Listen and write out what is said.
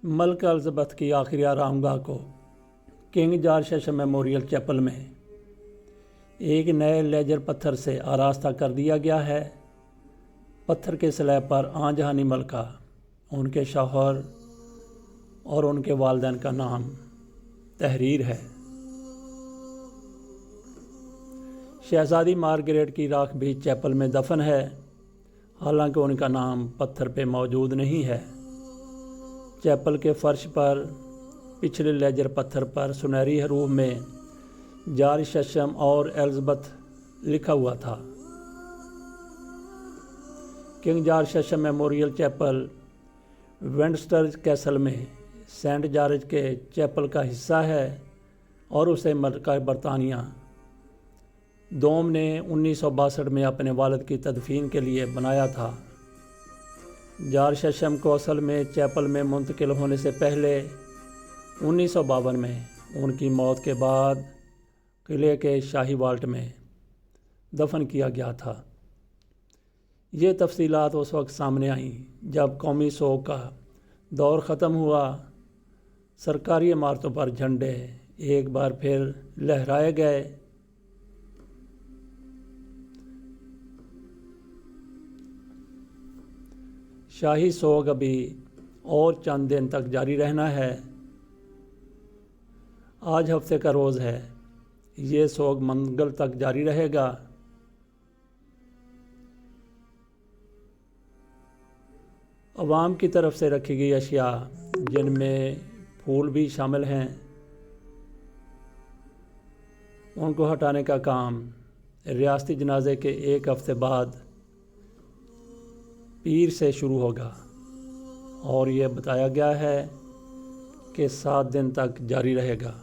मलका एलिज़ाबेथ की आखिरी आरामगाह को King George session Memorial Chapel में एक नए लेजर पत्थर से आरास्ता कर दिया गया है। पत्थर के स्लैब पर आन जहानी मलका, उनके शौहर और उनके वालिदैन का नाम तहरीर है। शहजादी मार्गरेट की राख भी चैपल में दफन है, हालांकि उनका नाम पत्थर पे मौजूद नहीं है। चैपल के फर्श पर पिछले लेजर पत्थर पर सुनहरी हरूफ में जॉर्ज सेशन और एलिज़ाबेथ लिखा हुआ था। King George session Memorial Chapel Windsor Castle में सेंट जॉर्ज के चैपल का हिस्सा है और उसे मलका बरतानिया दोम ने 1962 में अपने वालिद की तदफीन के लिए बनाया था। जॉर्ज सेशन को असल में चैपल में मुंतकिल होने से पहले 1952 में उनकी मौत के बाद किले के शाही वाल्ट में दफन किया गया था। ये तफसीलात उस वक्त सामने आईं जब कौमी सोग का दौर ख़त्म हुआ। सरकारी इमारतों पर झंडे एक बार फिर लहराए गए। शाही सोग अभी और चंद दिन तक जारी रहना है। आज हफ्ते का रोज़ है। ये सोग मंगल तक जारी रहेगा। अवाम की तरफ से रखी गई अशिया, जिनमें फूल भी शामिल हैं, उनको हटाने का काम रियासती जनाजे के एक हफ्ते बाद पीर से शुरू होगा और ये बताया गया है कि 7 दिन तक जारी रहेगा।